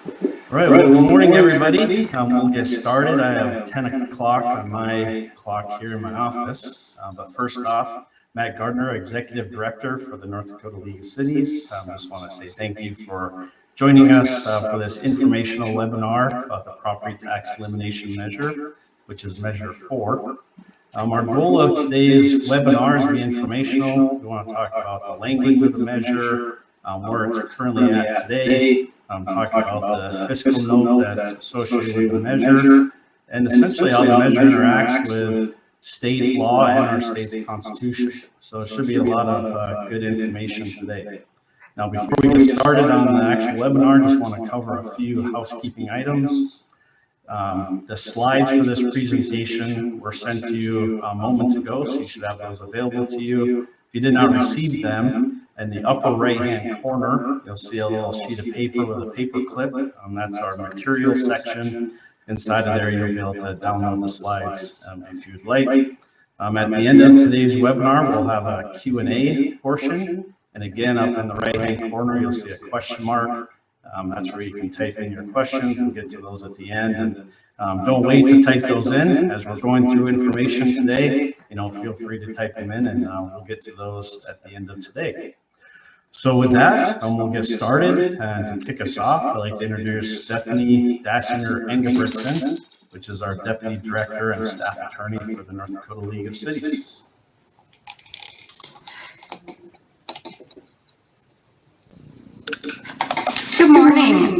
All right, well, good morning, everybody. We'll get started. I have 10 o'clock on my clock here in my office. But first off, Matt Gardner, Executive Director for the North Dakota League of Cities. Just want to say thank you for joining us for this informational webinar about the property tax elimination measure, which is Measure 4. Our goal of today's webinar is to be informational. We want to talk about the language of the measure, where it's currently at today, talk about the fiscal note that's associated with the measure, and essentially how the measure interacts with state law and our state's constitution. So it should be a lot of good information today. Now, before we get started on the actual webinar, I just want to cover a few housekeeping items. The slides for this presentation were sent to you moments ago, so you should have those available to you. If you did not receive them, in the upper right-hand corner, you'll see a little sheet of paper with a paper clip. That's our material section. Inside of there, you'll be able to download the slides if you'd like. At the end of today's webinar, we'll have a Q&A portion. And again, up in the right-hand corner, you'll see a question mark. That's where you can type in your questions. We'll get to those at the end. And don't wait to type those in. As we're going through information today, feel free to type them in, and we'll get to those at the end of today. So with that, we'll get started. And to kick us off, I'd like to introduce Stephanie Dassinger-Engebretson, which is our Deputy Director and Staff Attorney for the North Dakota League of Cities. Good morning.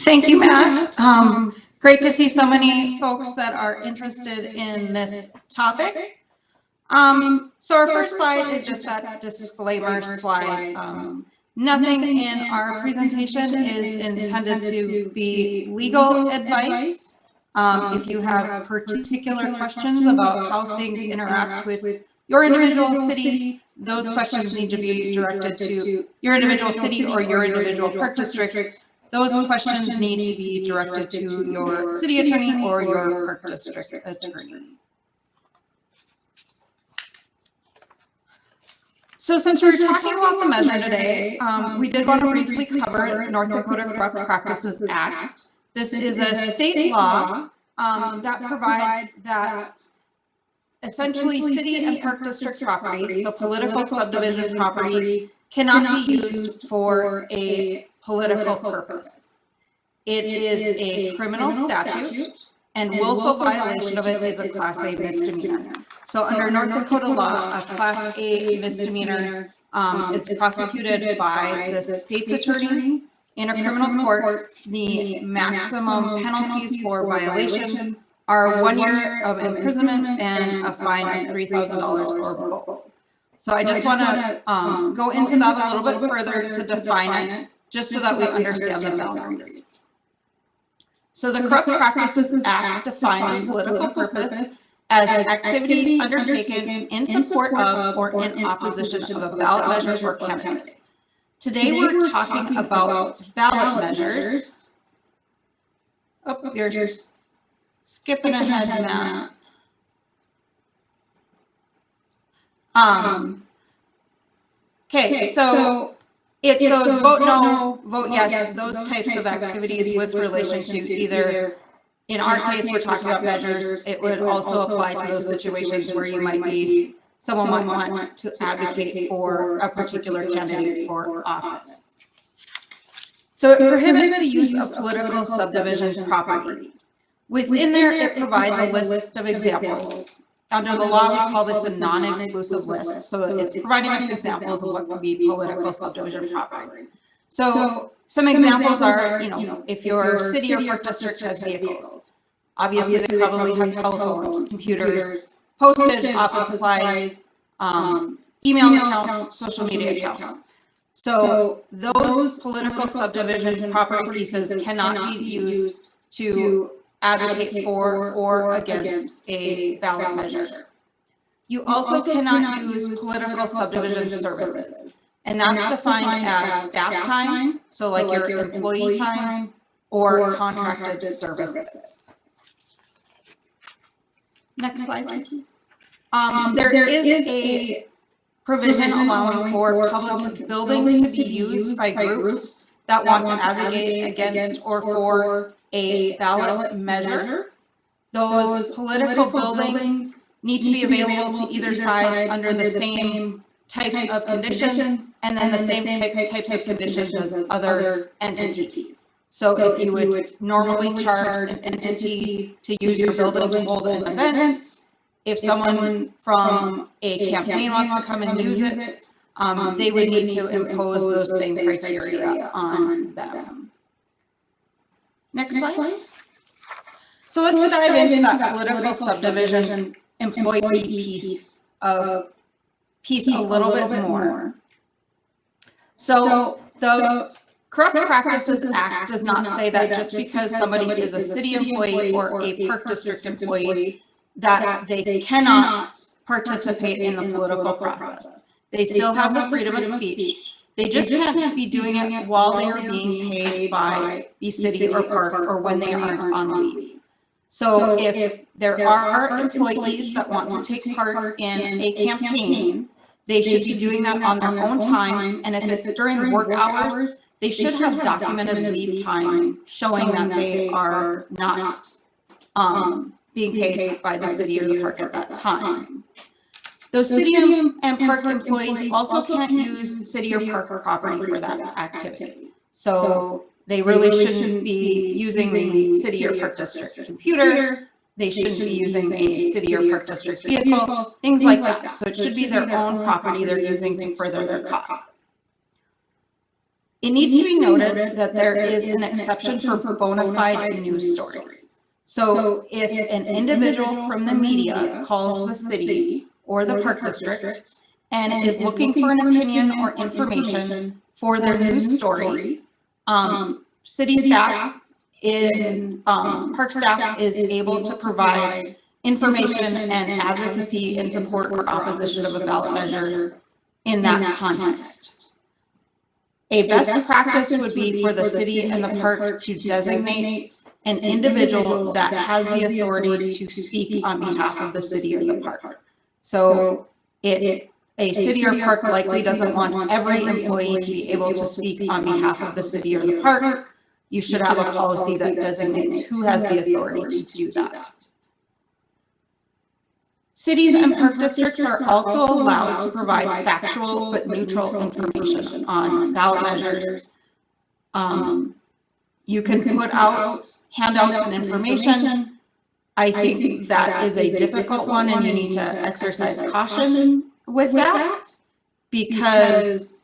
Thank you, Matt. Great to see so many folks that are interested in this topic. So our first slide is just that disclaimer slide. Nothing in our presentation is intended to be legal advice. If you have particular questions about how things interact with your individual city, those questions need to be directed to your individual city or your individual park district. Those questions need to be directed to your city attorney or your park district attorney. So since we're talking about the measure today, we did want to briefly cover North Dakota Corrupt Practices Act. This is a state law that provides that essentially city and park district property, so political subdivision property, cannot be used for a political purpose. It is a criminal statute, and willful violation of it is a Class A misdemeanor. So under North Dakota law, a Class A misdemeanor is prosecuted by the state's attorney in a criminal court. The maximum penalties for violation are 1 year of imprisonment and a fine of $3,000 or both. So I just want to go into that a little bit further to define it, just so that we understand the boundaries. So the Corrupt Practices Act defines a political purpose as activity undertaken in support of or in opposition of a ballot measure or candidate. Today we're talking about ballot measures. Oh, you're skipping ahead, Matt. Okay, so it's those vote no, vote yes, those types of activities with relation to either, in our case, we're talking about measures. It would also apply to those situations where you might be, someone might want to advocate for a particular candidate for office. So it prohibits the use of political subdivision property. Within there, it provides a list of examples. Under the law, we call this a non-exclusive list. So it's providing us examples of what could be political subdivision property. So some examples are, if your city or park district has vehicles, obviously they probably have telephones, computers, postage, office supplies, email accounts, social media accounts. So those political subdivision property pieces cannot be used to advocate for or against a ballot measure. You also cannot use political subdivision services, and that's defined as staff time, so like your employee time, or contracted services. Next slide, please. There is a provision allowing for public buildings to be used by groups that want to advocate against or for a ballot measure. Those political buildings need to be available to either side under the same types of conditions, and then the same types of conditions as other entities. So if you would normally charge an entity to use your building to hold an event, if someone from a campaign wants to come and use it, they would need to impose those same criteria on them. Next slide. So let's dive into that political subdivision employee piece a little bit more. So the Corrupt Practices Act does not say that just because somebody is a city employee or a park district employee that they cannot participate in the political process. They still have the freedom of speech. They just can't be doing it while they are being paid by the city or park or when they aren't on leave. So if there are employees that want to take part in a campaign, they should be doing that on their own time. And if it's during work hours, they should have documented leave time showing that they are not being paid by the city or the park at that time. Those city and park employees also can't use city or park property for that activity. So they really shouldn't be using the city or park district computer. They shouldn't be using a city or park district vehicle, things like that. So it should be their own property they're using to further their cause. It needs to be noted that there is an exception for bona fide news stories. So if an individual from the media calls the city or the park district and is looking for an opinion or information for their news story, city staff in park staff is able to provide information and advocacy in support or opposition of a ballot measure in that context. A best practice would be for the city and the park to designate an individual that has the authority to speak on behalf of the city or the park. So a city or park likely doesn't want every employee to be able to speak on behalf of the city or the park. You should have a policy that designates who has the authority to do that. Cities and park districts are also allowed to provide factual but neutral information on ballot measures. You can put out handouts and information. I think that is a difficult one, and you need to exercise caution with that, because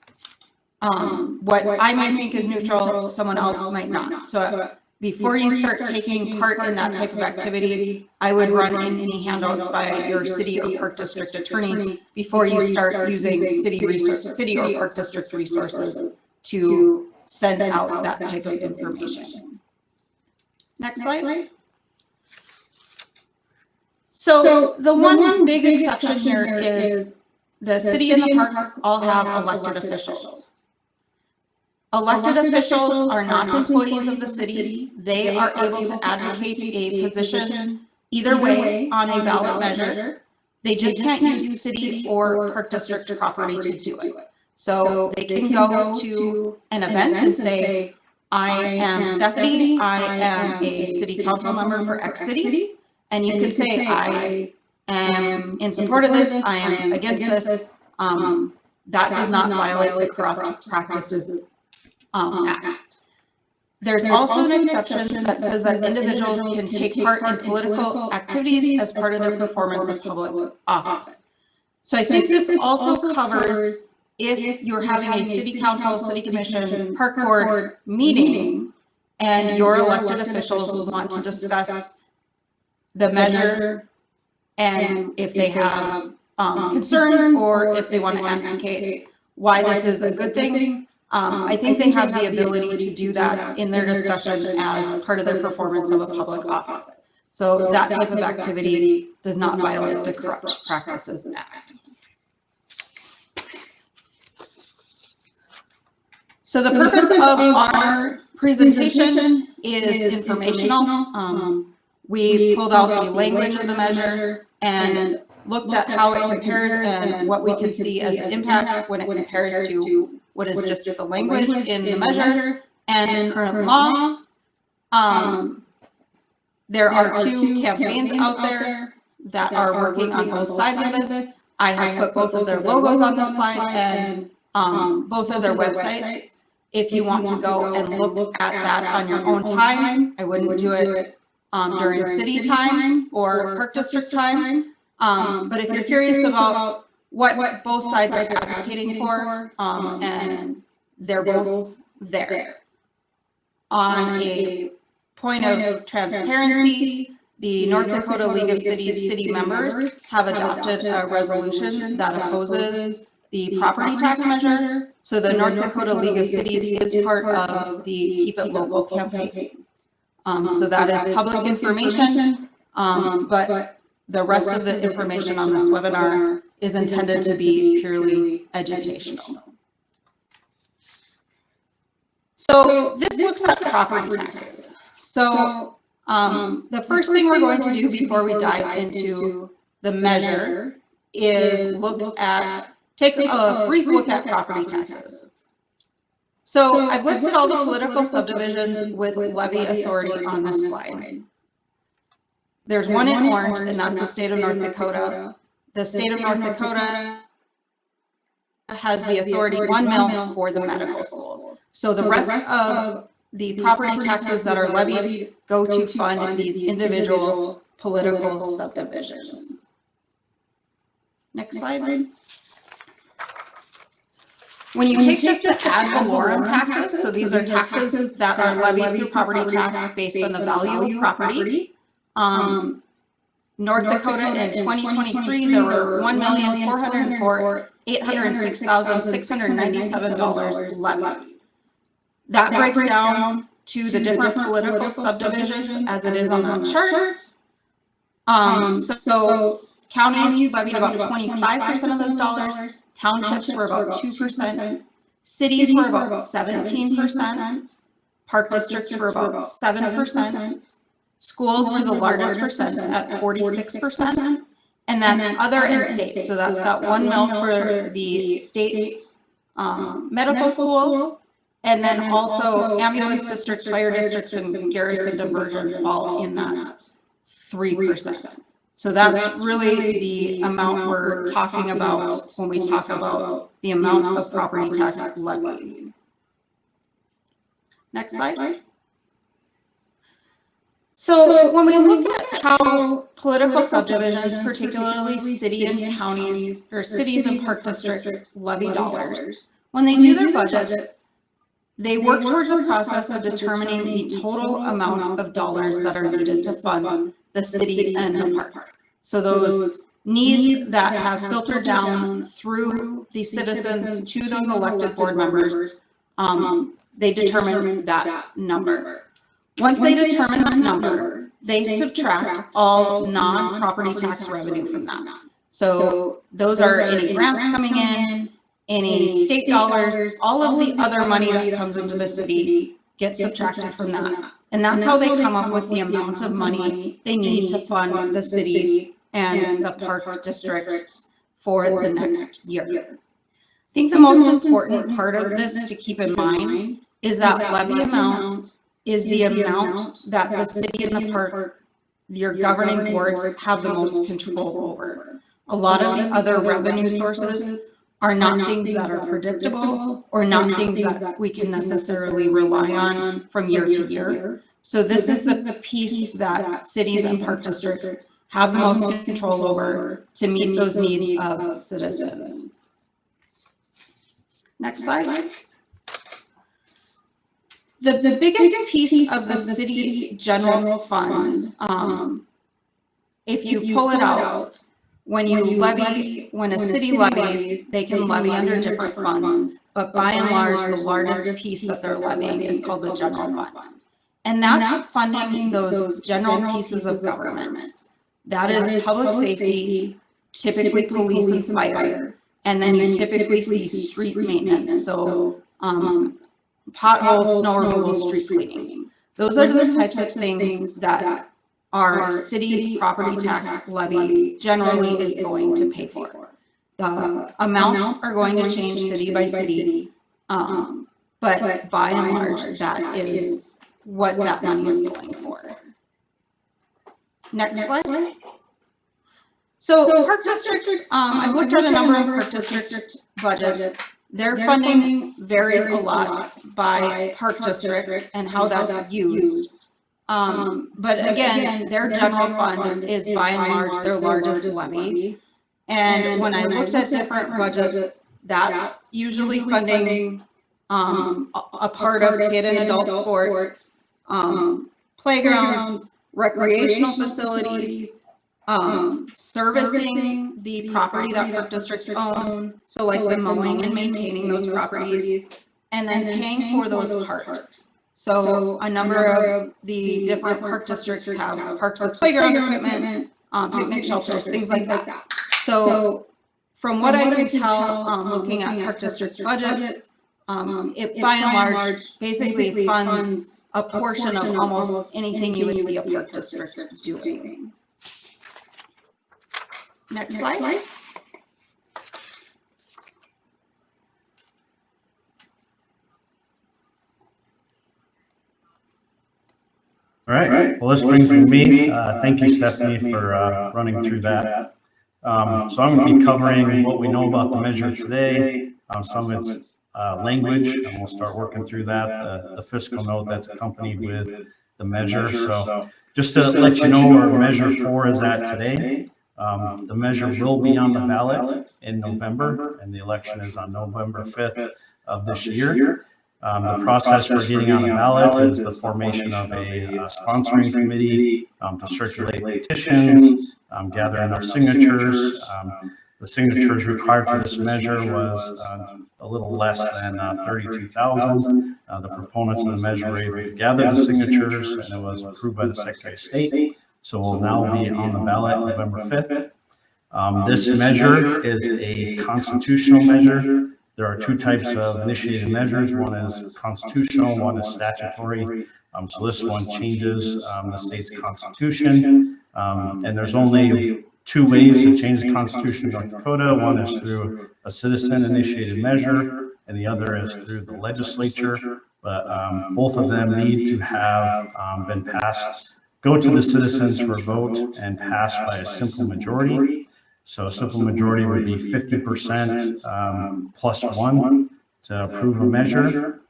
what I might think is neutral, someone else might not. So before you start taking part in that type of activity, I would run any handouts by your city or park district attorney before you start using city or park district resources to send out that type of information. Next slide. So the one big exception here is the city and the park all have elected officials. Elected officials are not employees of the city. They are able to advocate a position either way on a ballot measure. They just can't use city or park district property to do it. So they can go to an event and say, I am Stephanie, I am a city council member for X city. And you can say, I am in support of this, I am against this. That does not violate the Corrupt Practices Act. There's also an exception that says that individuals can take part in political activities as part of their performance of public office. So I think this also covers if you're having a city council, city commission, park board meeting, and your elected officials want to discuss the measure, and if they have concerns or if they want to advocate why this is a good thing, I think they have the ability to do that in their discussion as part of their performance of a public office. So that type of activity does not violate the Corrupt Practices Act. So the purpose of our presentation is informational. We pulled out the language of the measure and looked at how it compares and what we can see as the impacts when it compares to what is just the language in the measure and current law. There are two campaigns out there that are working on both sides of this. I have put both of their logos on this slide and both of their websites. If you want to go and look at that on your own time, I wouldn't do it during city time or park district time. But if you're curious about what both sides are advocating for, and they're both there. On a point of transparency, the North Dakota League of Cities city members have adopted a resolution that opposes the property tax measure. So the North Dakota League of Cities is part of the Keep It Local campaign. So that is public information, but the rest of the information on this webinar is intended to be purely educational. So this looks at property taxes. So the first thing we're going to do before we dive into the measure is take a brief look at property taxes. So I've listed all the political subdivisions with levy authority on this slide. There's one in orange, and that's the state of North Dakota. The state of North Dakota has the authority, $1 million for the medical school. So the rest of the property taxes that are levied go to fund these individual political subdivisions. Next slide. When you take just the ad valorem taxes, so these are taxes that are levied through property tax based on the value of property. North Dakota in 2023, there were $1,404,806,697 levied. That breaks down to the different political subdivisions as it is on that chart. So counties levied about 25% of those dollars. Townships were about 2%. Cities were about 17%. Park districts were about 7%. Schools were the largest percent at 46%. And then other and state, so that's that $1 million for the state medical school. And then also ambulance districts, fire districts, and garrison diversion fall in that 3%. So that's really the amount we're talking about when we talk about the amount of property tax levied. Next slide. So when we look at how political subdivisions, particularly city and counties, or cities and park districts levy dollars, when they do their budgets, they work towards a process of determining the total amount of dollars that are needed to fund the city and the park. So those needs that have filtered down through the citizens to those elected board members, they determine that number. Once they determine that number, they subtract all non-property tax revenue from that. So those are any grants coming in, any state dollars, all of the other money that comes into the city gets subtracted from that. And that's how they come up with the amount of money they need to fund the city and the park district for the next year. I think the most important part of this to keep in mind is that levy amount is the amount that the city and the park, your governing boards, have the most control over. A lot of the other revenue sources are not things that are predictable or not things that we can necessarily rely on from year to year. So this is the piece that cities and park districts have the most control over to meet those needs of citizens. Next slide. The biggest piece of the city general fund, if you pull it out, when a city levies, they can levy under different funds, but by and large, the largest piece that they're levying is called the general fund. And that's funding those general pieces of government. That is public safety, typically police and fire, and then you typically see street maintenance. So potholes, snow removal, street cleaning. Those are the types of things that our city property tax levy generally is going to pay for. The amounts are going to change city by city. but by and large, that is what that money is going for. Next slide. So park districts, I've looked at a number of park district budgets. Their funding varies a lot by park district and how that's used. But again, their general fund is by and large their largest levy. And when I looked at different budgets, that's usually funding a part of kid and adult sports, playgrounds, recreational facilities, servicing the property that park districts own, so like the mowing and maintaining those properties, and then paying for those parks. So a number of the different park districts have parks with playground equipment, picnic shelters, things like that. So from what I can tell, looking at park district budgets, it by and large basically funds a portion of almost anything you would see a park district doing. Next slide. All right, well, this brings me. Thank you, Stephanie, for running through that. So I'm going to be covering what we know about the measure today, some of its language, and we'll start working through that, the fiscal note that's accompanied with the measure. So just to let you know where measure 4 is at today, the measure will be on the ballot in November, and the election is on November 5th of this year. The process for getting on the ballot is the formation of a sponsoring committee to circulate petitions, gather enough signatures. The signatures required for this measure was a little less than 32,000. The proponents of the measure were able to gather the signatures, and it was approved by the Secretary of State. So we'll now be on the ballot November 5th. This measure is a constitutional measure. There are 2 types of initiated measures. One is constitutional, one is statutory. So this one changes the state's constitution. And there's only 2 ways to change the constitution of North Dakota. One is through a citizen-initiated measure, and the other is through the legislature. But both of them need to have been passed, go to the citizens for a vote, and passed by a simple majority. So a simple majority would be 50% plus 1 to approve a measure.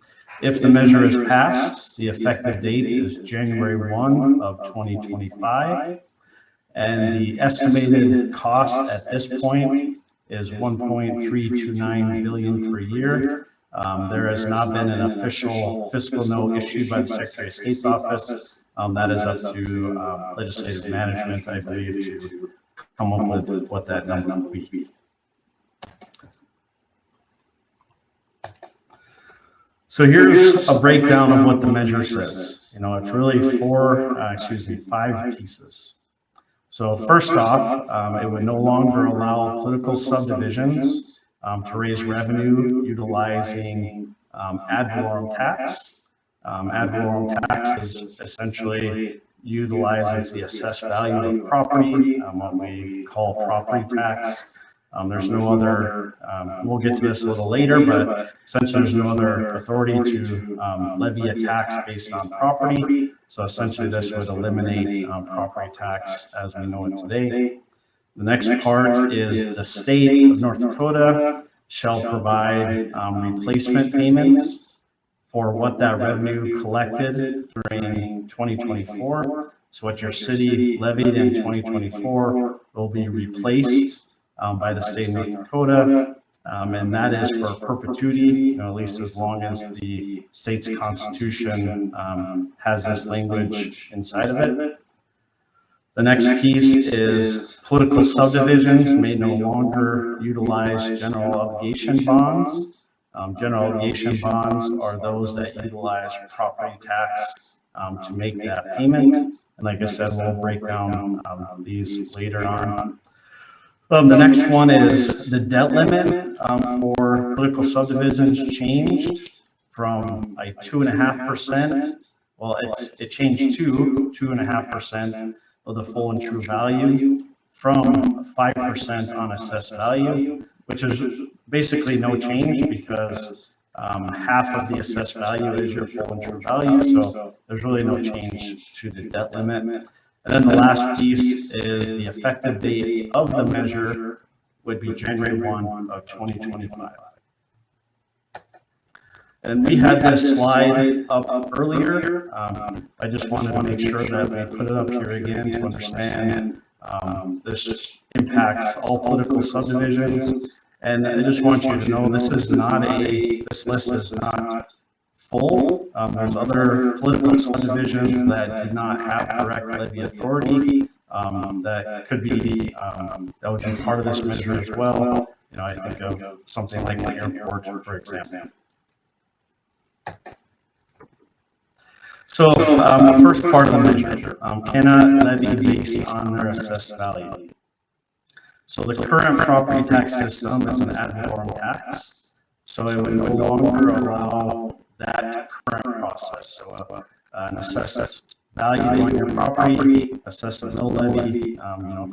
If the measure is passed, the effective date is January 1 of 2025. And the estimated cost at this point is $1.329 billion per year. There has not been an official fiscal note issued by the Secretary of State's office. That is up to legislative management, I believe, to come up with what that number would be. So here's a breakdown of what the measure says. You know, it's really 5 pieces. So first off, it would no longer allow political subdivisions to raise revenue utilizing ad valorem tax. Ad valorem tax is essentially utilizes the assessed value of property, what we call property tax. There's no other, we'll get to this a little later, but essentially there's no other authority to levy a tax based on property. So essentially this would eliminate property tax as we know it today. The next part is the state of North Dakota shall provide replacement payments for what that revenue collected during 2024. So what your city levied in 2024 will be replaced by the state of North Dakota, and that is for perpetuity, you know, at least as long as the state's constitution has this language inside of it. The next piece is political subdivisions may no longer utilize general obligation bonds. General obligation bonds are those that utilize property tax to make that payment. And like I said, we'll break down these later on. The next one is the debt limit for political subdivisions changed from like 2.5%. Well, it changed to 2.5% of the full and true value from 5% on assessed value, which is basically no change because half of the assessed value is your full and true value. So there's really no change to the debt limit. And then the last piece is the effective date of the measure would be January 1 of 2025. And we had this slide up earlier. I just wanted to make sure that we put it up here again to understand this impacts all political subdivisions. And I just want you to know this list is not full. There's other political subdivisions that do not have direct levy authority that could be, that would be part of this measure as well. You know, I think of something like the airport, for example. So the first part of the measure, cannot levy based on their assessed value. So the current property tax system is an ad valorem tax. So it would no longer allow that current process. So an assessed value on your property, assessed mill levy,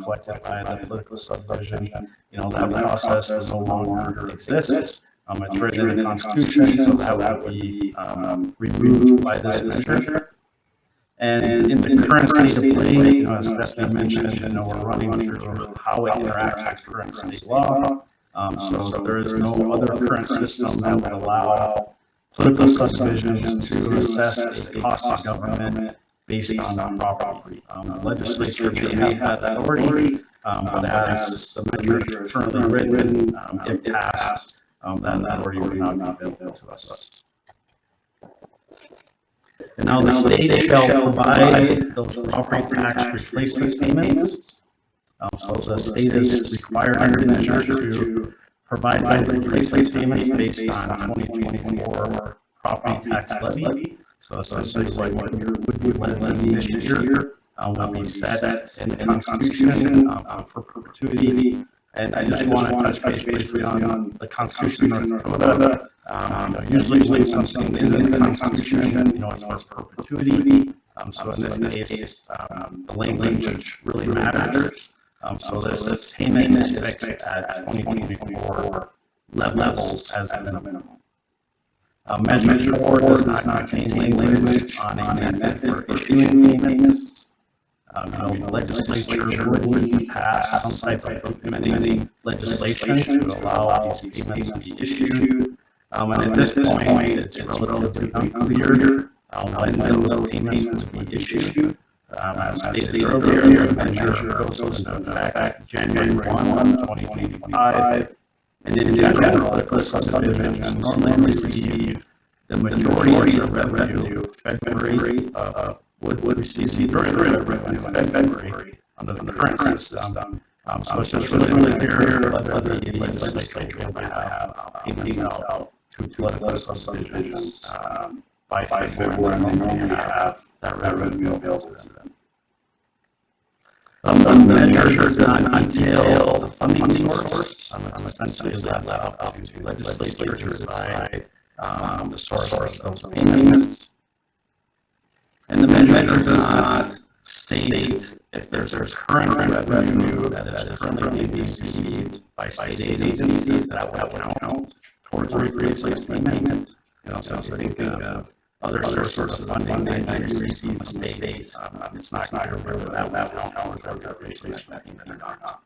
collected by the political subdivision, that process would no longer exist. It's written in the Constitution, so that would be removed by this measure. And in the current state of play, as Stephanie mentioned, we're running through how it interacts with current state law. So there is no other current system that would allow political subdivisions to assess a cost of government based on the property. The legislature may have that authority, but as the measure is currently written, if passed, that authority would not be available to us. And now the state shall provide those property tax replacement payments. So the state is required under the measure to provide those replacement payments based on 2024 property tax levy. So essentially what would be levied this year will be set in the Constitution for perpetuity. And I just want to touch base briefly on the Constitution of North Dakota. Usually when something is in the Constitution, it's for perpetuity. So in this case, the language really matters. So this payment is fixed at 2024 levels as a minimum. Measure 4 does not contain language on a method for issuing payments. The legislature would need to pass some type of implementing legislation to allow these payments to be issued. And at this point, it's relatively unclear when those payments will be issued. As stated earlier, the measure goes into effect January 1, 2025. And in general, political subdivisions normally receive the majority of the revenue February would receive the revenue in February under the current system. So it's just really clear whether the legislature will have payments out to political subdivisions by February, and then you have that revenue available to them. The measure does not detail the funding source. It's essentially left up to the legislature to decide the source of those payments. And the measure does not state if there's current revenue that is currently being received by state agencies that would count towards a replacement payment. So if you think of other sources of funding that you receive from the state, it's not clear whether that would count towards a replacement payment or not.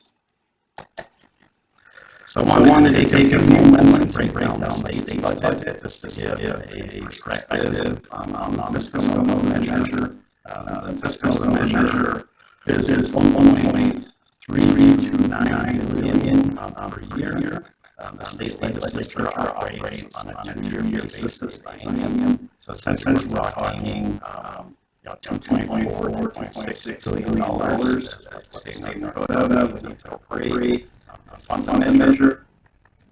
So I wanted to take a moment and break down the state budget just to give a perspective on the fiscal measure. The fiscal measure is 1.329 billion per year. The state legislature operates on a 2-year basis biennium. So essentially we're talking $2.4 to $2.6 billion that the state of Dakota would need to appropriate to fund that measure.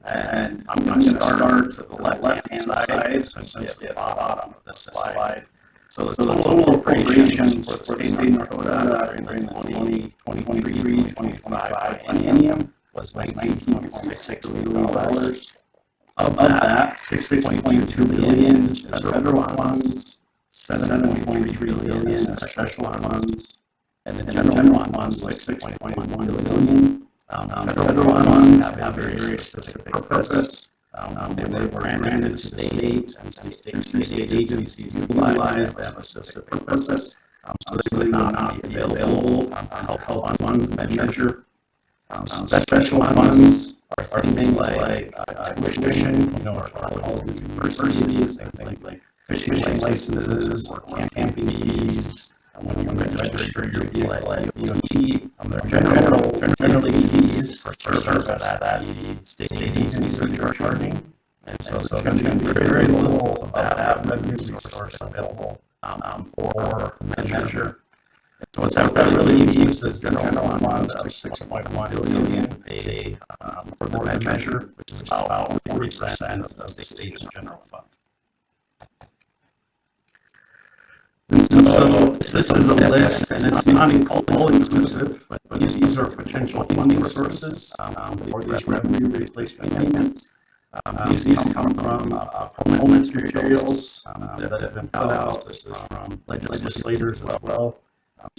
And I'm going to start to the left-hand side, essentially at the bottom of this slide. So the total appropriations for the state of Dakota during the 2023-2025 biennium was $19.6 billion. Of that, $6.22 billion is federal funds, $7.3 billion is special funds, and the general funds like $6.1 billion. Federal funds have a very specific purpose. They were granted to the state, and state agencies utilized them for a specific purpose. So they would not be available to help fund the measure. Special funds are things like tuition, or colleges, universities, things like fishing licenses or camping fees. When you register your vehicle at DOT, there are generally fees for service that the state agencies are charging. And so there's going to be very little of that revenue source available for the measure. So what that really means is the general fund of $6.1 billion paid for the measure, which is about 40% of the state's general fund. And so this is a list, and it's not all inclusive, but these are potential funding sources for these revenue replacement payments. These come from performance materials that have been put out. This is from legislators as well.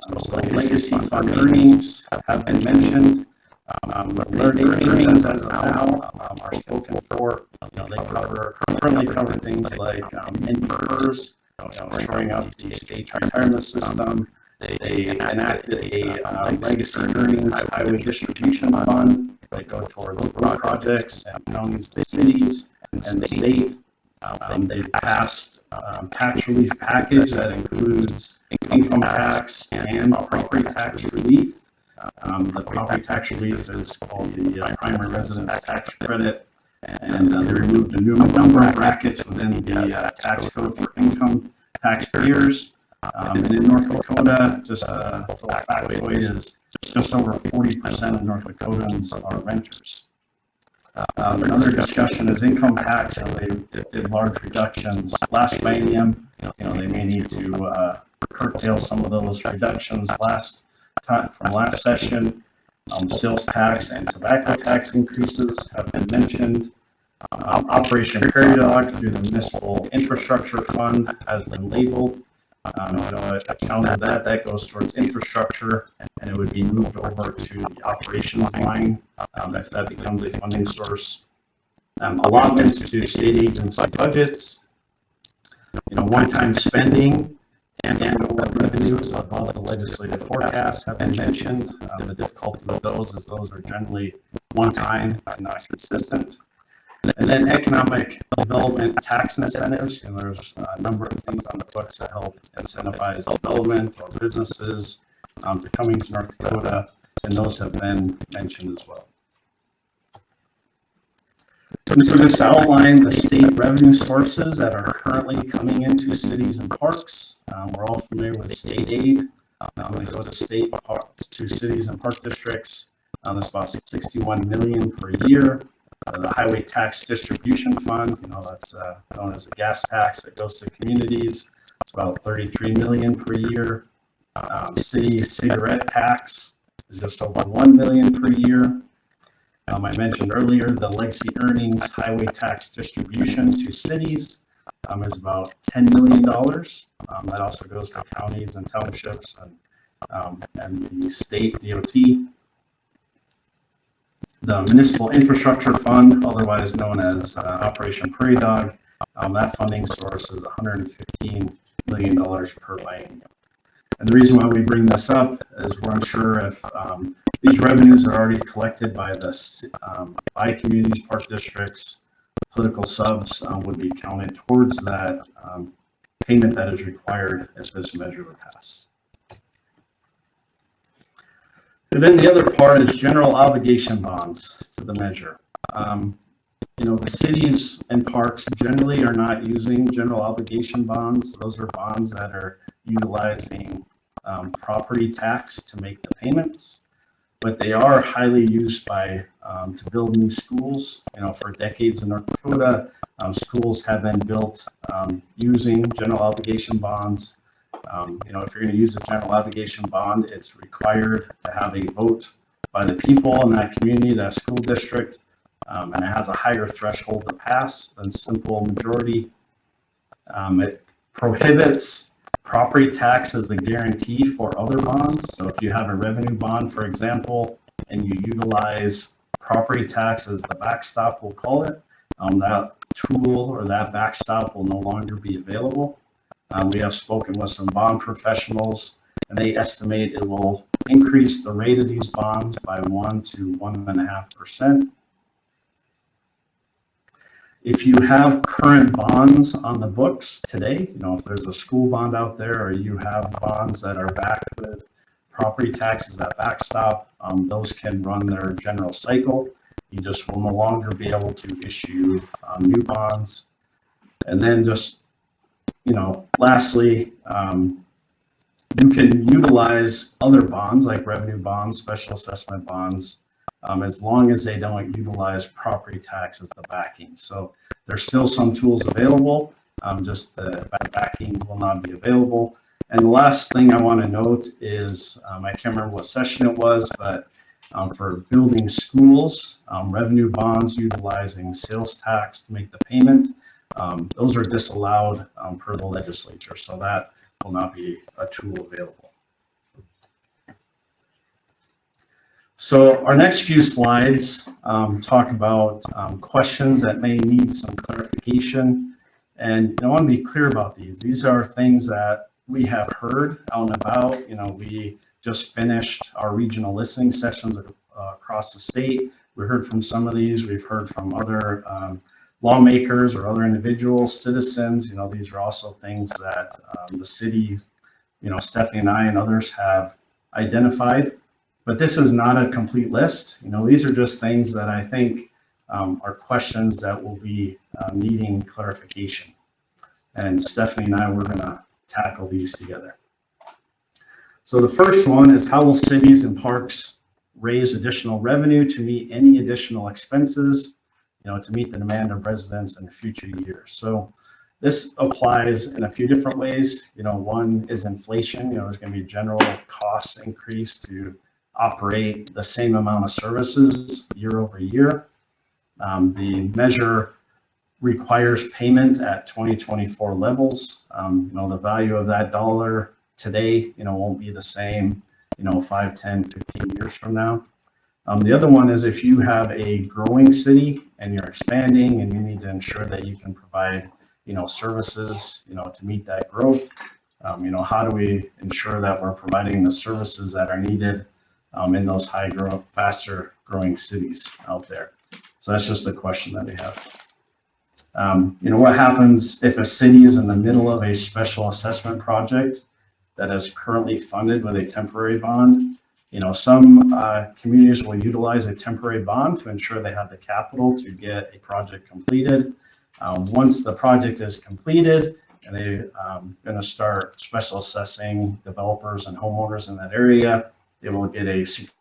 So legacy fund earnings have been mentioned. Earnings as of now are spoken for. They currently cover things like NPERS, shoring up the state retirement system. They enacted a legacy earnings highway distribution fund. They go towards road projects and counties, cities, and the state. They passed tax relief package that includes income tax and property tax relief. The property tax relief is called the primary residence tax credit, and they removed a new number of brackets within the tax code for income taxpayers. And in North Dakota, just a little factoid is just over 40% of North Dakotans are renters. Another discussion is income tax. They did large reductions last biennium. They may need to curtail some of those reductions from last session. Sales tax and tobacco tax increases have been mentioned. Operation Prairie Dog through the Municipal Infrastructure Fund has been labeled. I counted that goes towards infrastructure, and it would be moved over to the operations line if that becomes a funding source. Allotments to state agency budgets, one-time spending, and revenues above the legislative forecast have been mentioned. The difficulty with those is those are generally one-time and not consistent. And then economic development tax incentives. There's a number of things on the books that help incentivize development or businesses coming to North Dakota, and those have been mentioned as well. So this outline the state revenue sources that are currently coming into cities and parks. We're all familiar with state aid. When they go to cities and park districts, there's about $61 million per year. The Highway Tax Distribution Fund, that's known as the gas tax that goes to communities. It's about $33 million per year. City cigarette tax is just over $1 million per year. I mentioned earlier the legacy earnings highway tax distribution to cities is about $10 million. That also goes to counties and townships and the state DOT. The Municipal Infrastructure Fund, otherwise known as Operation Prairie Dog, that funding source is $115 million per biennium. And the reason why we bring this up is we're unsure if these revenues are already collected by by communities, park districts, political subs would be counted towards that payment that is required if this measure would pass. And then the other part is general obligation bonds to the measure. The cities and parks generally are not using general obligation bonds. Those are bonds that are utilizing property tax to make the payments, but they are highly used to build new schools. For decades in North Dakota, schools have been built using general obligation bonds. If you're going to use a general obligation bond, it's required to have a vote by the people in that community, that school district, and it has a higher threshold to pass than simple majority. It prohibits property tax as the guarantee for other bonds. So if you have a revenue bond, for example, and you utilize property tax as the backstop, we'll call it, that tool or that backstop will no longer be available. We have spoken with some bond professionals, and they estimate it will increase the rate of these bonds by 1 to 1.5%. If you have current bonds on the books today, if there's a school bond out there, or you have bonds that are backed with property taxes that backstop, those can run their general cycle. You just will no longer be able to issue new bonds. And then just, lastly, you can utilize other bonds like revenue bonds, special assessment bonds, as long as they don't utilize property tax as the backing. So there's still some tools available, just the backing will not be available. And the last thing I want to note is, I can't remember what session it was, but for building schools, revenue bonds utilizing sales tax to make the payment, those are disallowed per the legislature. So that will not be a tool available. So our next few slides talk about questions that may need some clarification. And I want to be clear about these. These are things that we have heard out and about. We just finished our regional listening sessions across the state. We heard from some of these. We've heard from other lawmakers or other individuals, citizens. These are also things that the city, Stephanie and I and others have identified. But this is not a complete list. These are just things that I think are questions that will be needing clarification. And Stephanie and I, we're going to tackle these together. So the first one is, how will cities and parks raise additional revenue to meet any additional expenses, to meet the demand of residents in future years? So this applies in a few different ways. One is inflation. There's going to be a general cost increase to operate the same amount of services year over year. The measure requires payment at 2024 levels. The value of that dollar today, won't be the same, 5, 10, 15 years from now. The other one is, if you have a growing city and you're expanding and you need to ensure that you can provide, services, to meet that growth, how do we ensure that we're providing the services that are needed in those high growth, faster growing cities out there? So that's just a question that we have. What happens if a city is in the middle of a special assessment project that is currently funded with a temporary bond? Some communities will utilize a temporary bond to ensure they have the capital to get a project completed. Once the project is completed and they're going to start special assessing developers and homeowners in that area, they will get a secure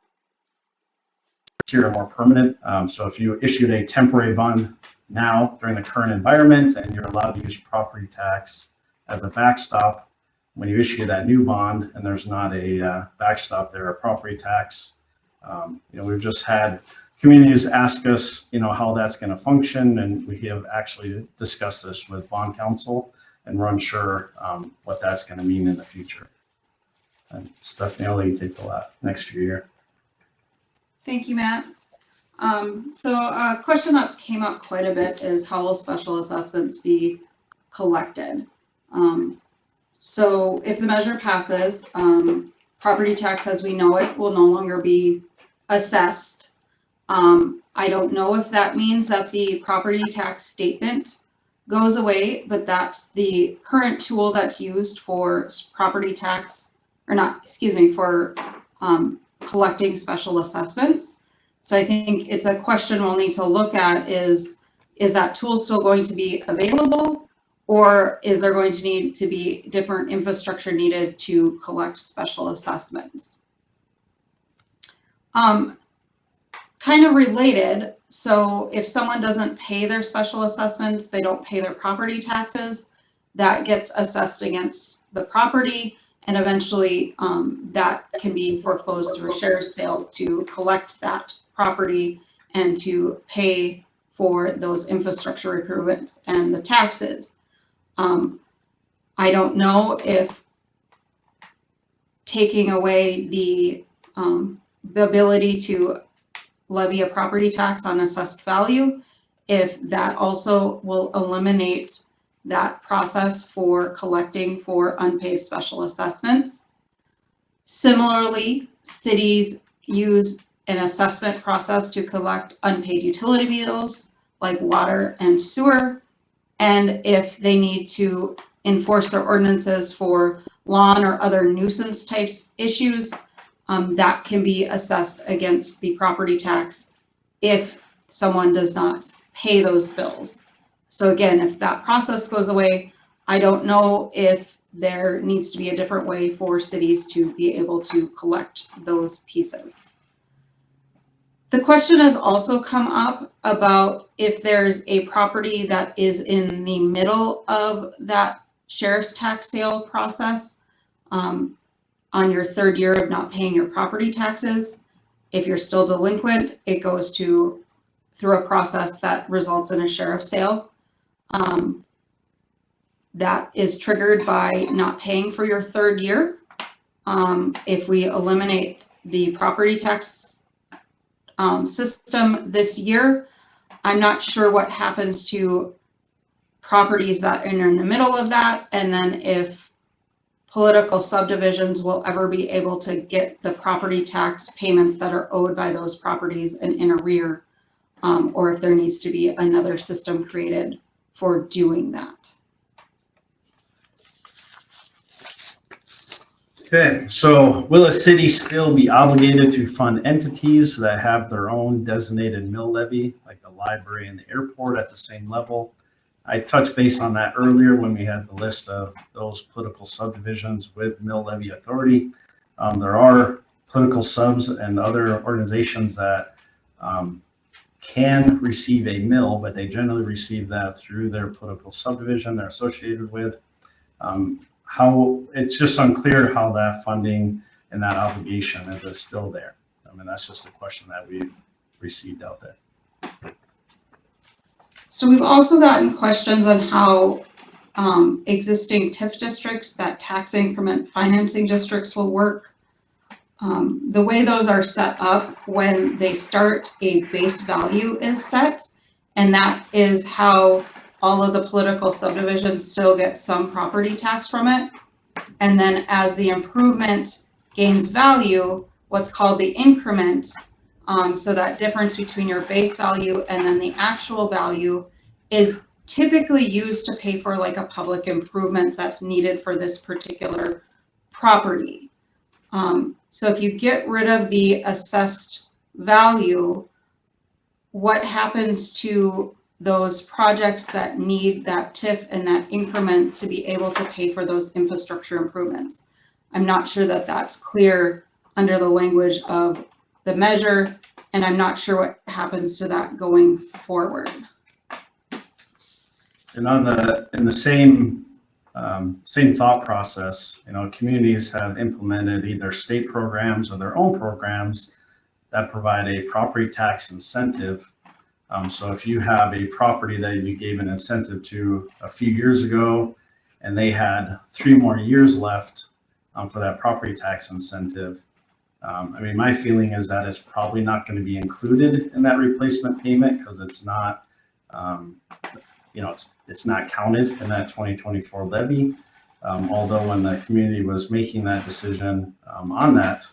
and more permanent. So if you issued a temporary bond now during the current environment and you're allowed to use property tax as a backstop, when you issue that new bond and there's not a backstop there, a property tax, we've just had communities ask us, how that's going to function, and we have actually discussed this with bond counsel, and we're unsure what that's going to mean in the future. And Stephanie, I'll let you take the next few here. Thank you, Matt. So a question that's came up quite a bit is, how will special assessments be collected? So if the measure passes, property tax as we know it will no longer be assessed. I don't know if that means that the property tax statement goes away, but that's the current tool that's used for property tax, or not, excuse me, for collecting special assessments. So I think it's a question we'll need to look at is that tool still going to be available, or is there going to need to be different infrastructure needed to collect special assessments? Kind of related, so if someone doesn't pay their special assessments, they don't pay their property taxes, that gets assessed against the property, and eventually that can be foreclosed through a sheriff's sale to collect that property and to pay for those infrastructure improvements and the taxes. I don't know if taking away the ability to levy a property tax on assessed value if that also will eliminate that process for collecting for unpaid special assessments. Similarly, cities use an assessment process to collect unpaid utility bills like water and sewer. And if they need to enforce their ordinances for lawn or other nuisance types issues, that can be assessed against the property tax if someone does not pay those bills. So again, if that process goes away, I don't know if there needs to be a different way for cities to be able to collect those pieces. The question has also come up about if there's a property that is in the middle of that sheriff's tax sale process, on your third year of not paying your property taxes. If you're still delinquent, it goes through a process that results in a sheriff's sale. That is triggered by not paying for your third year. If we eliminate the property tax system this year, I'm not sure what happens to properties that are in the middle of that, and then if political subdivisions will ever be able to get the property tax payments that are owed by those properties and in arrear, or if there needs to be another system created for doing that. Okay, so will a city still be obligated to fund entities that have their own designated mill levy, like the library and the airport at the same level? I touched base on that earlier when we had the list of those political subdivisions with mill levy authority. There are political subs and other organizations that can receive a mill, but they generally receive that through their political subdivision they're associated with. How it's just unclear how that funding and that obligation is still there. I mean, that's just a question that we've received out there. So we've also gotten questions on how existing TIF districts, that tax increment financing districts, will work. The way those are set up, when they start, a base value is set, and that is how all of the political subdivisions still get some property tax from it. And then as the improvement gains value, what's called the increment, so that difference between your base value and then the actual value is typically used to pay for like a public improvement that's needed for this particular property. So if you get rid of the assessed value, what happens to those projects that need that TIF and that increment to be able to pay for those infrastructure improvements? I'm not sure that that's clear under the language of the measure, and I'm not sure what happens to that going forward. And in the same thought process, communities have implemented either state programs or their own programs that provide a property tax incentive. So if you have a property that you gave an incentive to a few years ago, and they had 3 more years left for that property tax incentive, I mean, my feeling is that it's probably not going to be included in that replacement payment because it's not, it's not counted in that 2024 levy. Although when the community was making that decision on that,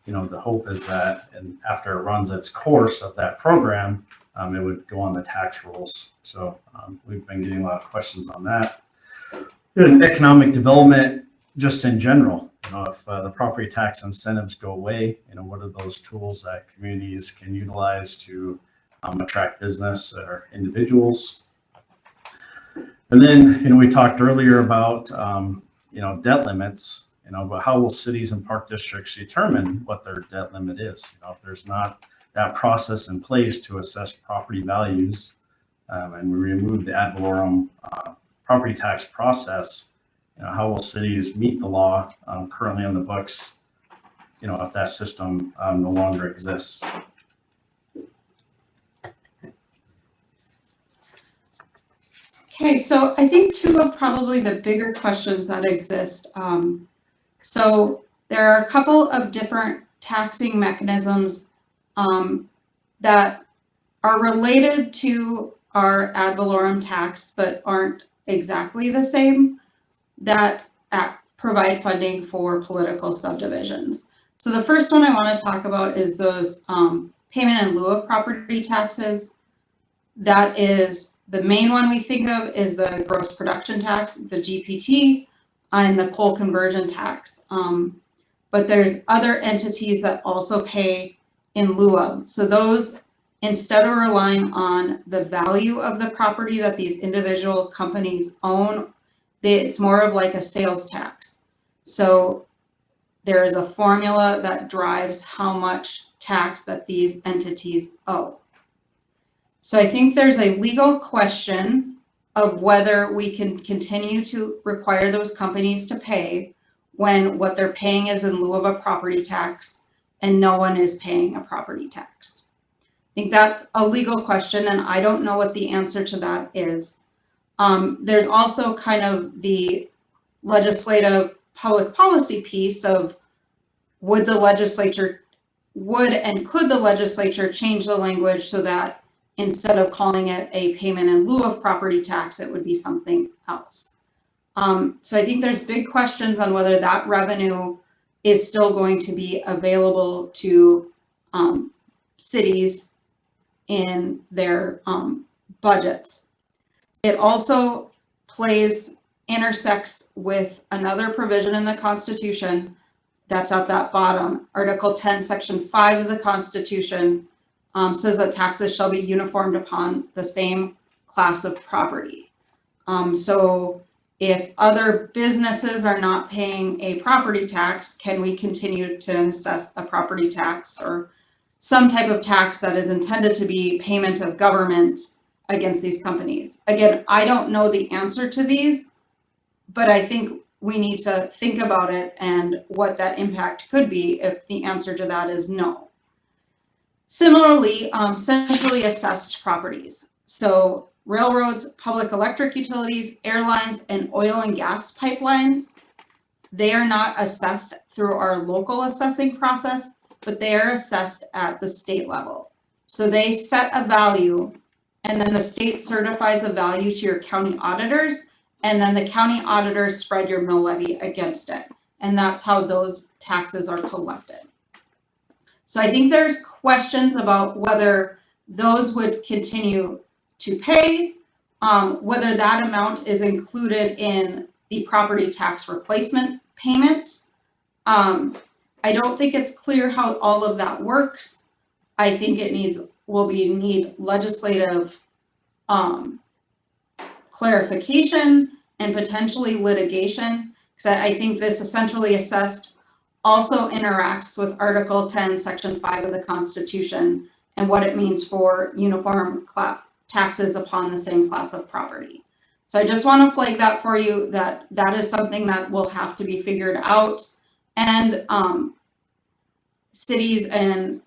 the hope is that, and after it runs its course of that program, it would go on the tax rolls. So we've been getting a lot of questions on that. And economic development, just in general, if the property tax incentives go away, what are those tools that communities can utilize to attract business or individuals? And then, we talked earlier about, debt limits, but how will cities and park districts determine what their debt limit is? If there's not that process in place to assess property values, and we remove the ad valorem property tax process, how will cities meet the law currently on the books, if that system no longer exists? Okay, so I think 2 of probably the bigger questions that exist. So there are a couple of different taxing mechanisms that are related to are ad valorem tax but aren't exactly the same that provide funding for political subdivisions. So the first one I want to talk about is those payment in lieu of property taxes. That is the main one we think of is the gross production tax, the GPT, and the coal conversion tax. But there's other entities that also pay in lieu of. So those, instead of relying on the value of the property that these individual companies own, it's more of like a sales tax. So there is a formula that drives how much tax that these entities owe. So I think there's a legal question of whether we can continue to require those companies to pay when what they're paying is in lieu of a property tax and no one is paying a property tax. I think that's a legal question, and I don't know what the answer to that is. There's also kind of the legislative public policy piece of would the legislature, could the legislature change the language so that instead of calling it a payment in lieu of property tax, it would be something else. So I think there's big questions on whether that revenue is still going to be available to cities in their budgets. It also intersects with another provision in the Constitution that's at that bottom. Article 10, Section 5 of the Constitution says that taxes shall be uniformed upon the same class of property. So if other businesses are not paying a property tax, can we continue to assess a property tax or some type of tax that is intended to be payment of government against these companies? Again, I don't know the answer to these, but I think we need to think about it and what that impact could be if the answer to that is no. Similarly, centrally assessed properties. So railroads, public electric utilities, airlines, and oil and gas pipelines, they are not assessed through our local assessing process, but they are assessed at the state level. So they set a value, and then the state certifies a value to your county auditors, and then the county auditors spread your mill levy against it. And that's how those taxes are collected. So I think there's questions about whether those would continue to pay, whether that amount is included in the property tax replacement payment. I don't think it's clear how all of that works. I think it need legislative clarification and potentially litigation, because I think this essentially assessed also interacts with Article 10, Section 5 of the Constitution and what it means for uniform taxes upon the same class of property. So I just want to flag that for you, that is something that will have to be figured out, and cities and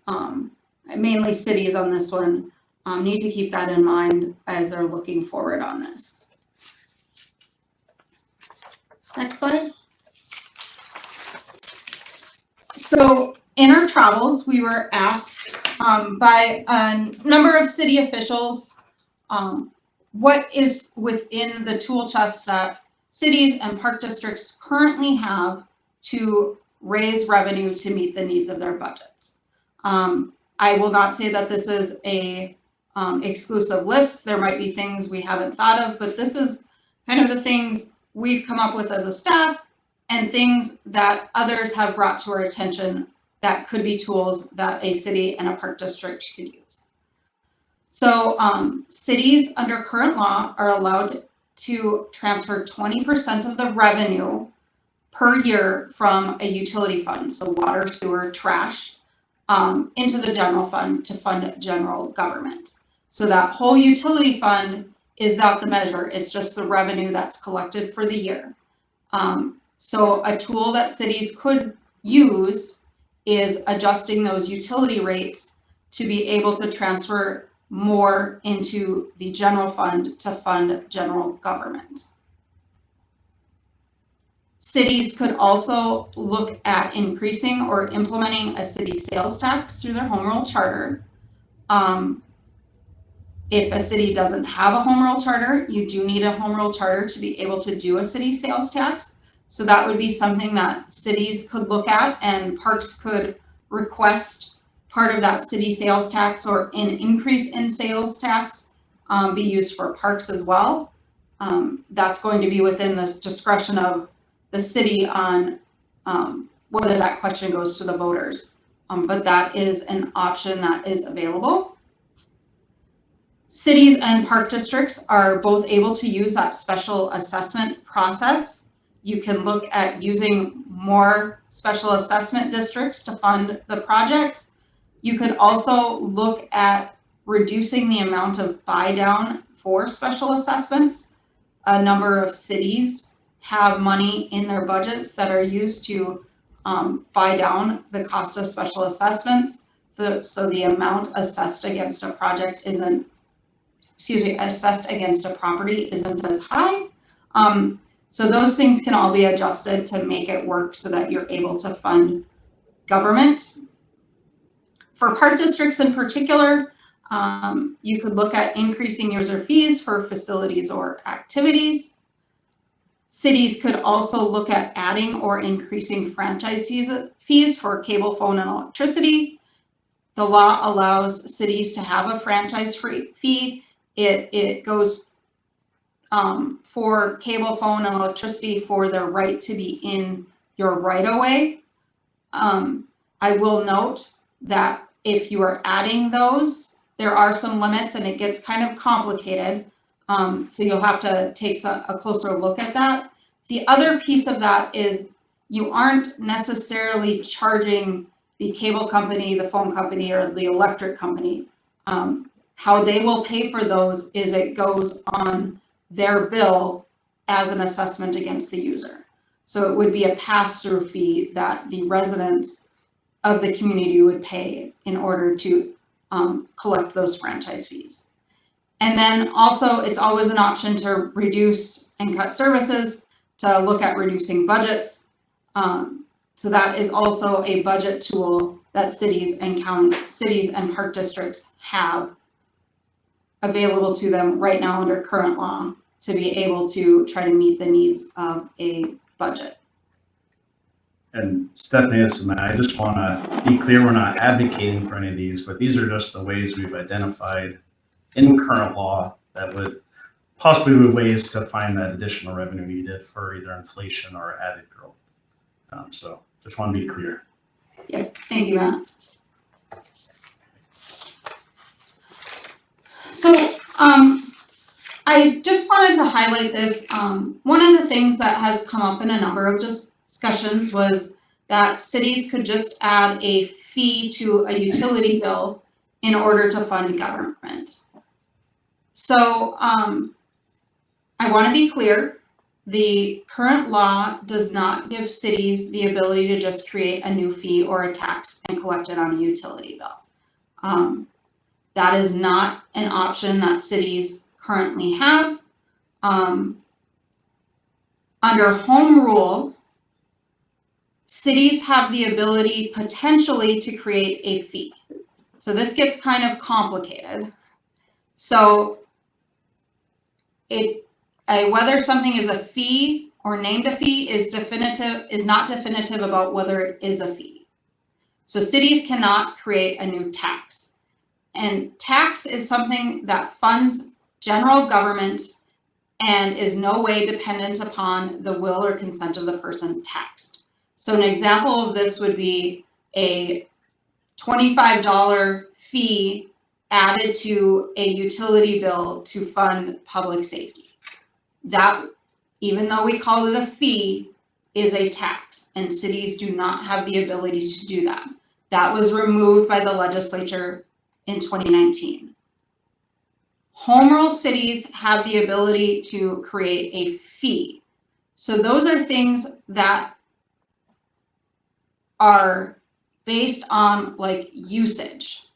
mainly cities on this one need to keep that in mind as they're looking forward on this. Next slide. So in our travels, we were asked by a number of city officials what is within the tool chest that cities and park districts currently have to raise revenue to meet the needs of their budgets. I will not say that this is a exclusive list. There might be things we haven't thought of, but this is kind of the things we've come up with as a staff and things that others have brought to our attention that could be tools that a city and a park district could use. So cities under current law are allowed to transfer 20% of the revenue per year from a utility fund, so water, sewer, trash, into the general fund to fund general government. So that whole utility fund is not the measure, it's just the revenue that's collected for the year. So a tool that cities could use is adjusting those utility rates to be able to transfer more into the general fund to fund general government. Cities could also look at increasing or implementing a city sales tax through their home rule charter. If a city doesn't have a home rule charter, you do need a home rule charter to be able to do a city sales tax. So that would be something that cities could look at, and parks could request part of that city sales tax or an increase in sales tax be used for parks as well. That's going to be within the discretion of the city on whether that question goes to the voters. But that is an option that is available. Cities and park districts are both able to use that special assessment process. You can look at using more special assessment districts to fund the projects. You could also look at reducing the amount of buy down for special assessments. A number of cities have money in their budgets that are used to buy down the cost of special assessments. So the amount assessed against a project assessed against a property isn't as high. So those things can all be adjusted to make it work so that you're able to fund government. For park districts in particular, you could look at increasing user fees for facilities or activities. Cities could also look at adding or increasing franchise fees for cable, phone, and electricity. The law allows cities to have a franchise fee. It goes for cable, phone, and electricity for their right to be in your right-of-way. I will note that if you are adding those, there are some limits and it gets kind of complicated. So you'll have to take a closer look at that. The other piece of that is you aren't necessarily charging the cable company, the phone company, or the electric company. How they will pay for those is it goes on their bill as an assessment against the user. So it would be a pass-through fee that the residents of the community would pay in order to collect those franchise fees. And then also it's always an option to reduce and cut services, to look at reducing budgets. So that is also a budget tool that cities and park districts have available to them right now under current law to be able to try to meet the needs of a budget. And Stephanie, I just want to be clear, we're not advocating for any of these, but these are just the ways we've identified in current law that would possibly be ways to find that additional revenue needed for either inflation or added growth. So just want to be clear. Yes, thank you, Matt. So I just wanted to highlight this. One of the things that has come up in a number of discussions was that cities could just add a fee to a utility bill in order to fund government. So I want to be clear, the current law does not give cities the ability to just create a new fee or a tax and collect it on a utility bill. That is not an option that cities currently have. Under home rule, cities have the ability potentially to create a fee. So this gets kind of complicated. So whether something is a fee or named a fee is not definitive about whether it is a fee. So cities cannot create a new tax. And tax is something that funds general government and is no way dependent upon the will or consent of the person taxed. So an example of this would be a $25 fee added to a utility bill to fund public safety. That, even though we call it a fee, is a tax, and cities do not have the ability to do that. That was removed by the legislature in 2019. Home rule cities have the ability to create a fee. So those are things that are based on like usage.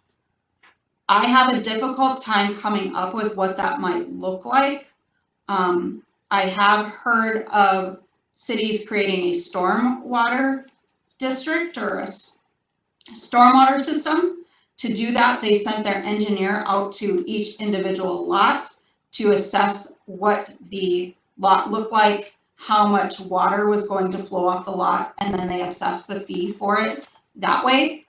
I have a difficult time coming up with what that might look like. I have heard of cities creating a stormwater district or a stormwater system. To do that, they sent their engineer out to each individual lot to assess what the lot looked like, how much water was going to flow off the lot, and then they assessed the fee for it that way.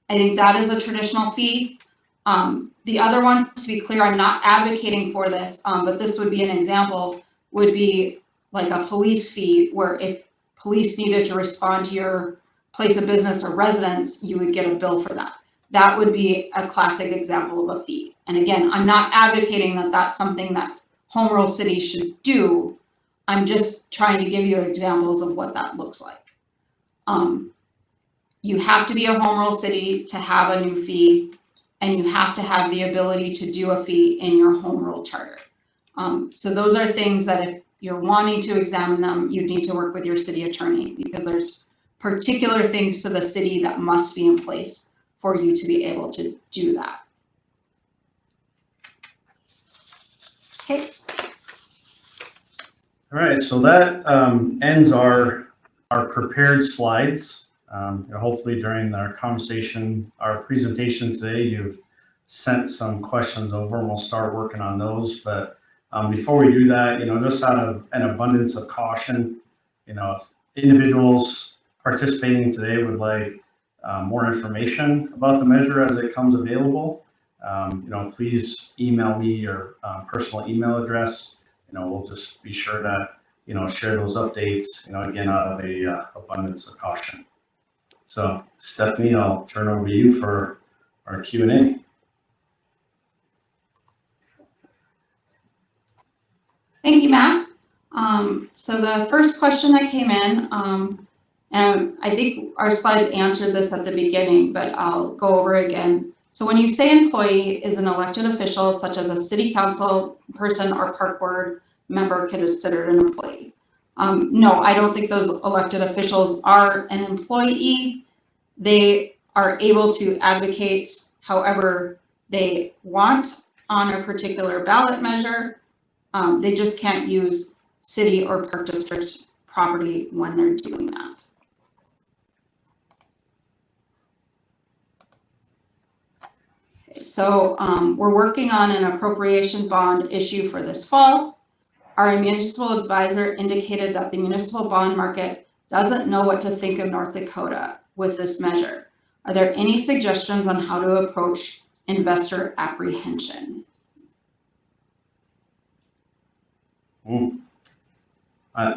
I think that is a traditional fee. The other one, to be clear, I'm not advocating for this, but this would be an example, would be like a police fee, where if police needed to respond to your place of business or residence, you would get a bill for that. That would be a classic example of a fee. And again, I'm not advocating that that's something that home rule cities should do. I'm just trying to give you examples of what that looks like. You have to be a home rule city to have a new fee, and you have to have the ability to do a fee in your home rule charter. So those are things that if you're wanting to examine them, you need to work with your city attorney, because there's particular things to the city that must be in place for you to be able to do that. Okay. All right, so that ends our prepared slides. Hopefully during our conversation, our presentation today, you've sent some questions over, and we'll start working on those. But before we do that, just out of an abundance of caution, if individuals participating today would like more information about the measure as it comes available, please email me your personal email address. We'll just be sure to, share those updates, again, out of a abundance of caution. So Stephanie, I'll turn over to you for our Q&A. Thank you, Matt. So the first question that came in, and I think our slides answered this at the beginning, but I'll go over again. So when you say employee is an elected official, such as a city council person or park board member considered an employee? No, I don't think those elected officials are an employee. They are able to advocate however they want on a particular ballot measure. They just can't use city or park district property when they're doing that. Okay, so we're working on an appropriation bond issue for this fall. Our municipal advisor indicated that the municipal bond market doesn't know what to think of North Dakota with this measure. Are there any suggestions on how to approach investor apprehension?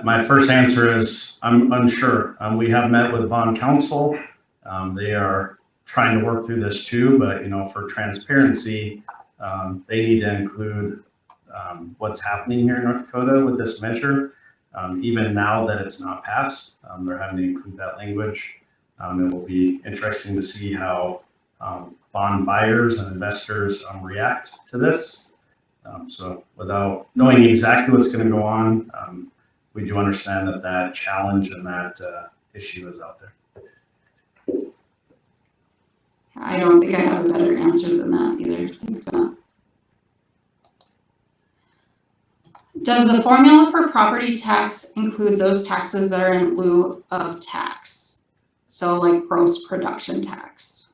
My first answer is I'm unsure. We have met with bond counsel. They are trying to work through this too, but for transparency, they need to include what's happening here in North Dakota with this measure. Even now that it's not passed, they're having to include that language. It will be interesting to see how bond buyers and investors react to this. So without knowing exactly what's going to go on, we do understand that challenge and that issue is out there. I don't think I have a better answer than that either. Thanks, Matt. Does the formula for property tax include those taxes that are in lieu of tax? So like gross production tax.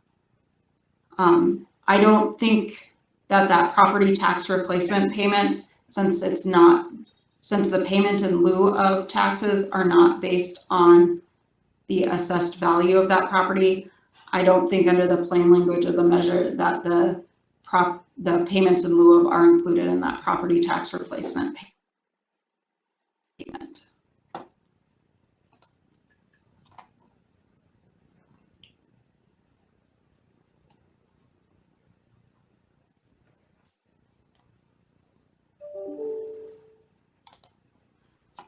I don't think that property tax replacement payment, since the payment in lieu of taxes are not based on the assessed value of that property, I don't think under the plain language of the measure that the payments in lieu of are included in that property tax replacement payment.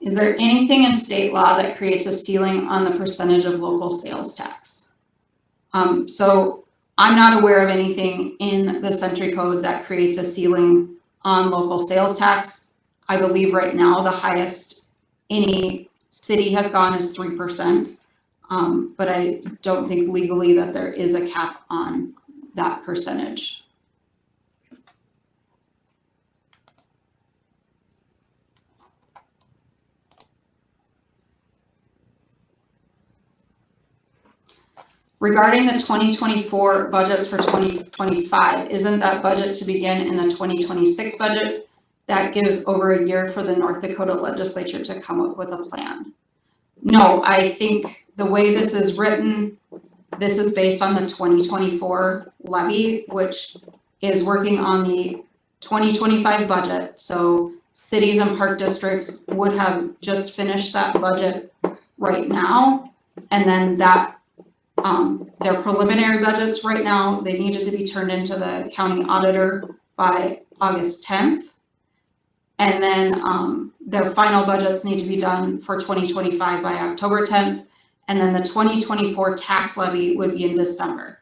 Is there anything in state law that creates a ceiling on the percentage of local sales tax? So I'm not aware of anything in the Century Code that creates a ceiling on local sales tax. I believe right now the highest any city has gone is 3%, but I don't think legally that there is a cap on that percentage. Regarding the 2024 budgets for 2025, isn't that budget to begin in the 2026 budget? That gives over a year for the North Dakota legislature to come up with a plan. No, I think the way this is written, this is based on the 2024 levy, which is working on the 2025 budget. So cities and park districts would have just finished that budget right now. And then that their preliminary budgets right now, they needed to be turned into the county auditor by August 10th. And then their final budgets need to be done for 2025 by October 10th. And then the 2024 tax levy would be in December.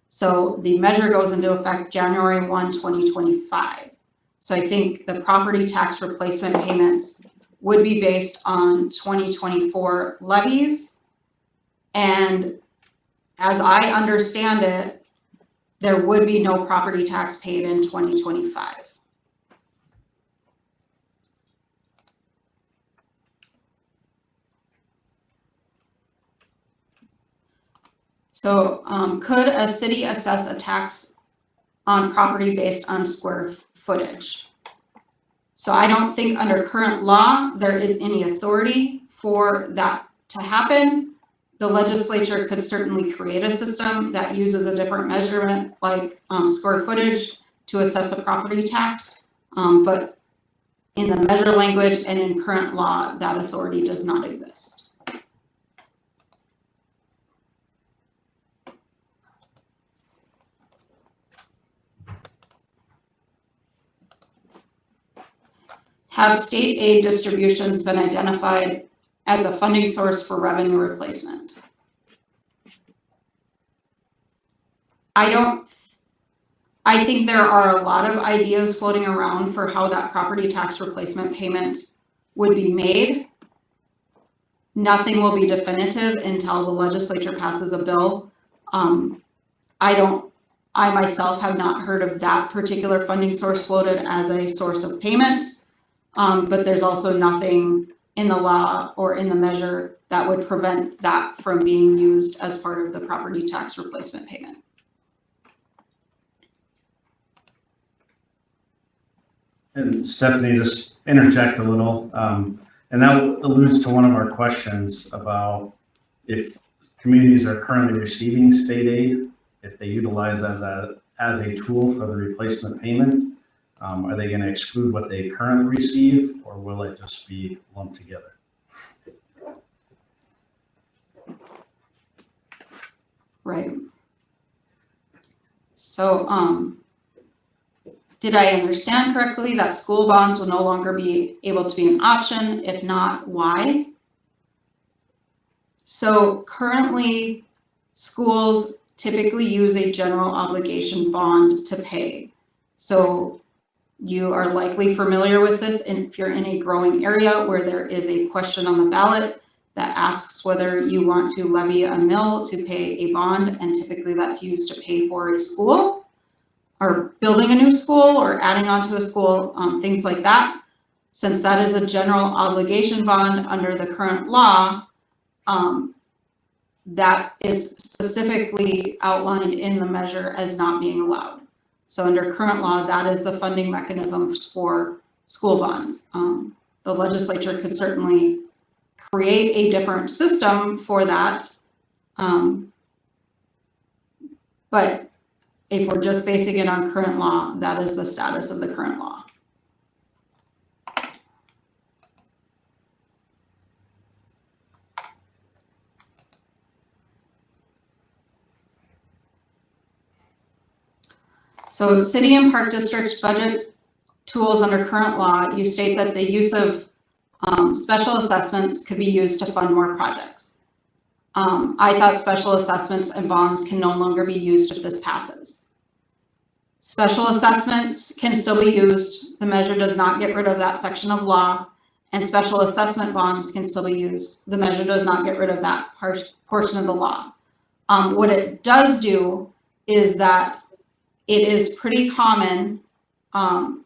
So the measure goes into effect January 1, 2025. So I think the property tax replacement payments would be based on 2024 levies. And as I understand it, there would be no property tax paid in 2025. So could a city assess a tax on property based on square footage? So I don't think under current law, there is any authority for that to happen. The legislature could certainly create a system that uses a different measurement like square footage to assess a property tax. But in the measure language and in current law, that authority does not exist. Have state aid distributions been identified as a funding source for revenue replacement? I think there are a lot of ideas floating around for how that property tax replacement payment would be made. Nothing will be definitive until the legislature passes a bill. I myself have not heard of that particular funding source floated as a source of payment. But there's also nothing in the law or in the measure that would prevent that from being used as part of the property tax replacement payment. And Stephanie, just interject a little, and that alludes to one of our questions about if communities are currently receiving state aid, if they utilize as a tool for the replacement payment. Are they going to exclude what they currently receive, or will it just be lumped together? Right. So, did I understand correctly that school bonds will no longer be able to be an option? If not, why? So currently, schools typically use a general obligation bond to pay. So you are likely familiar with this if you're in a growing area where there is a question on the ballot that asks whether you want to levy a mill to pay a bond, and typically that's used to pay for a school or building a new school or adding onto a school, things like that. Since that is a general obligation bond under the current law, that is specifically outlined in the measure as not being allowed. So under current law, that is the funding mechanisms for school bonds. The legislature could certainly create a different system for that. But if we're just basing it on current law, that is the status of the current law. So city and park districts budget tools under current law, you state that the use of special assessments could be used to fund more projects. I thought special assessments and bonds can no longer be used if this passes. Special assessments can still be used. The measure does not get rid of that section of law, and special assessment bonds can still be used. The measure does not get rid of that portion of the law. What it does do is that it is pretty common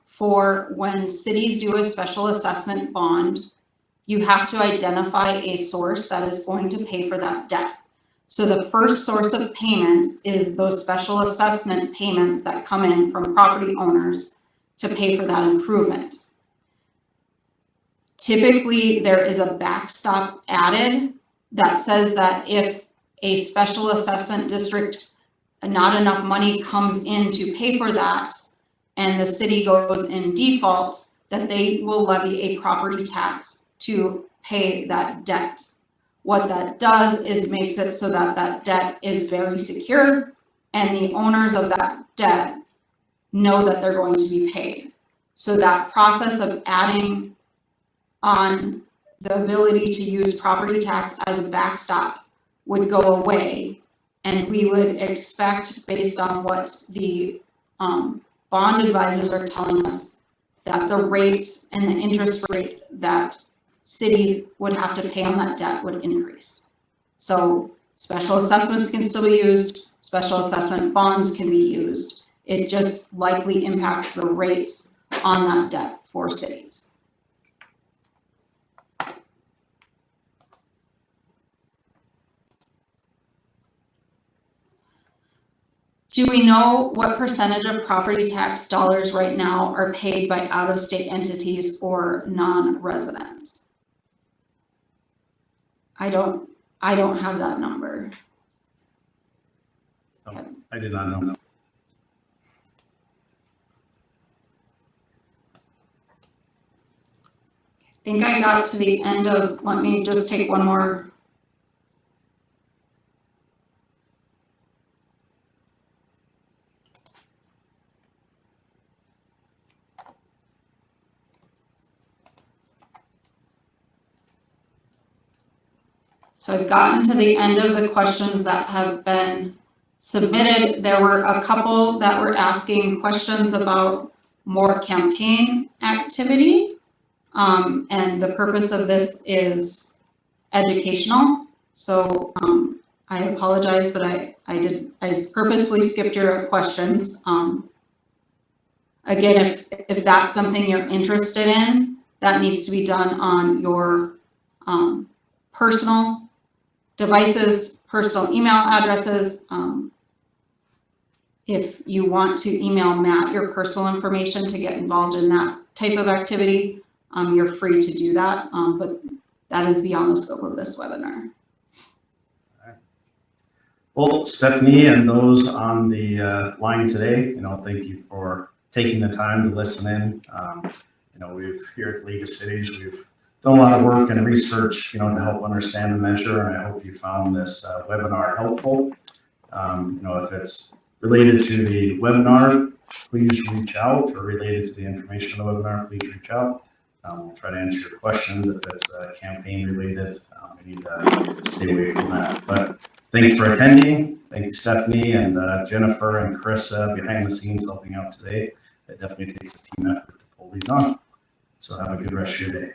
for when cities do a special assessment bond, you have to identify a source that is going to pay for that debt. So the first source of payment is those special assessment payments that come in from property owners to pay for that improvement. Typically, there is a backstop added that says that if a special assessment district, not enough money comes in to pay for that, and the city goes in default, that they will levy a property tax to pay that debt. What that does is makes it so that that debt is very secure, and the owners of that debt know that they're going to be paid. So that process of adding on the ability to use property tax as a backstop would go away, and we would expect, based on what the bond advisors are telling us, that the rates and the interest rate that cities would have to pay on that debt would increase. So special assessments can still be used, special assessment bonds can be used. It just likely impacts the rates on that debt for cities. Do we know what percentage of property tax dollars right now are paid by out-of-state entities or non-residents? I don't have that number. Oh, I did not know. I think I got to the end of, let me just take one more. So I've gotten to the end of the questions that have been submitted. There were a couple that were asking questions about more campaign activity. And the purpose of this is educational. So I apologize, but I purposely skipped your questions. Again, if that's something you're interested in, that needs to be done on your personal devices, personal email addresses. If you want to email Matt your personal information to get involved in that type of activity, you're free to do that, but that is beyond the scope of this webinar. Well, Stephanie and those on the line today, thank you for taking the time to listen in. We've here at the League of Cities, we've done a lot of work and research, to help understand the measure, and I hope you found this webinar helpful. If it's related to the webinar, please reach out, or related to the information on the webinar, please reach out. We'll try to answer your questions. If it's campaign related, we need to stay away from that. But thanks for attending. Thank you, Stephanie and Jennifer and Chris behind the scenes helping out today. It definitely takes a team effort to pull these on. So have a good rest of your day.